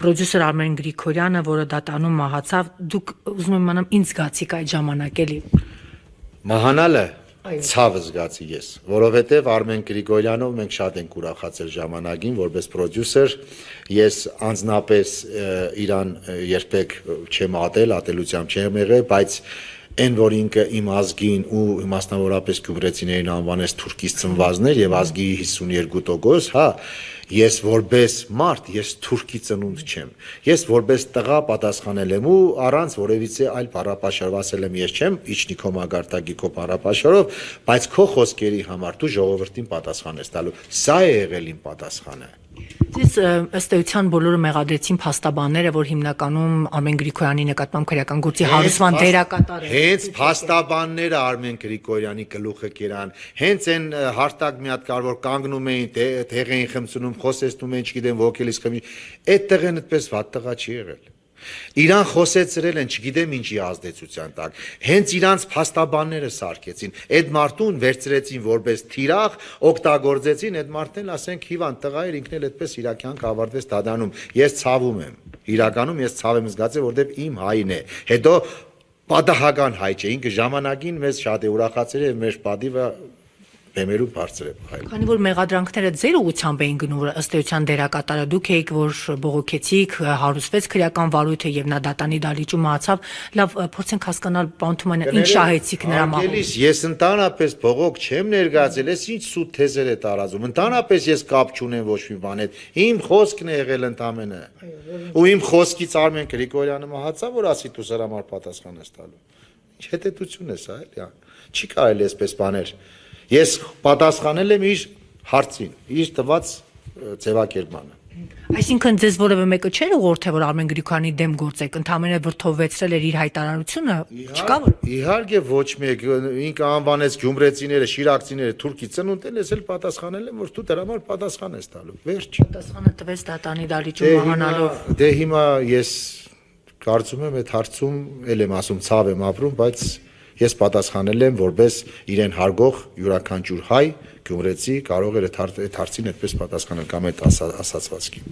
պրոդյուսեր Արմեն Գրիգորյանը, որը դատանում մահացավ, դուք ուզում եմ իմանամ ինչ զգացիք այդ ժամանակ էլի։ Մահանալը ցավը զգացի ես, որովհետև Արմեն Գրիգորյանով մենք շատ ենք ուրախացել ժամանակին, որպես պրոդյուսեր, ես անձնապես իրան երբեք չեմ ատելությամբ չեմ եղել, բայց այն որ ինքը իմ ազգին ու մասնավորապես գյումրեցիներին անվանեց թուրքից ծնվածներ եւ ազգի 52%, հա, ես որպես մարդ, ես թուրքի ծնունդ չեմ։ Ես որպես տղա պատասխանել եմ ու առանց որևիցե այլ բառապաշարով ասել եմ ես չեմ իջնի քո մագարտակի քո բառապաշարով, բայց քո խոսքերի համար դու ժողովրդին պատասխան ես տալու։ Սա է եղել իմ պատասխանը։ Ձեզ ըստ էության բոլորը մեղադրեցին փաստաբանները, որ հիմնականում Արմեն Գրիգորյանի նկատմամբ քրեական գործի հարուցման դերակատար է։ Հենց փաստաբանները Արմեն Գրիգորյանի գլուխը կերան, հենց այն հարտակ մի հատ կար, որ կանգնում էին, թեղ էին խմցնում, խոսեցնում էին, չգիտեմ, ոգելից խմի, այդ տղեն այդպես վատ տղա չի եղել։ Իրան խոսեցրել են, չգիտեմ ինչի ազդեցության տակ, հենց իրանց փաստաբանները սարքեցին, այդ մարդուն վերցրեցին որպես թիրախ, օգտագործեցին, այդ մարդն էլ ասենք հիվանդ տղա էր, ինքն էլ այդպես իր կյանքը ավարտվեց դադանում, ես ցավում եմ, իրականում ես ցավ եմ զգացել, որովհետև իմ հայն է, հետո պատահական հայ չէ, ինքը ժամանակին մեզ շատ է ուրախացել եւ մեր պատիվը բեմերու բարձր է փայլ։ Քանի որ մեղադրանքները ձեր ուղղությամբ էին գնում, որ ըստ էության դերակատարը դուք եք, որ բողոքեցիք, հարուցվեց քրեական վարույթը եւ նա դատանի դալիճում մահացավ, լավ, փորձենք հասկանալ, պարոն Թումանյան, ինչ շահեցիք նրա մահից։ Ես ընդհանրապես բողոք չեմ ներկայացել, ես ինչ սուտ թեզեր է տարածում։ Ընդհանրապես ես կապ չունեմ ոչ մի բան հետ։ Իմ խոսքն է եղել ընդամենը։ Ու իմ խոսքից Արմեն Գրիգորյանը մահացավ, որ ասի դու սրա համար պատասխան ես տալու։ Ինչ հետետություն է սա, էլի։ Չի կարելի այսպես բաներ։ Ես պատասխանել եմ իր հարցին, իր տված ձևակերպմանը։ Այսինքն ձեզ որևէ մեկը չէր ուղղորդել, որ Արմեն Գրիգորյանի դեմ գործեք, ընդհանրապես վրթովվեցրել էր իր հայտարարությունը, չկա որ։ Իհարկե ոչ մեկ, ինքը անվանեց գյումրեցիները, շիրակցիները, թուրքի ծնունդ են, ես էլ պատասխանել եմ, որ դու դրա համար պատասխան ես տալու։ Վերջ։ Պատասխանը տվեց դատանի դալիճում մահանալով։ Դե հիմա ես կարծում եմ այդ հարցում էլ եմ ասում ցավ եմ ապրում, բայց ես պատասխանել եմ որպես իրեն հարգող յուրաքանչյուր հայ գյումրեցի կարող էր այդ հարցին այդպես պատասխանել կամ այդ ասացվածքին։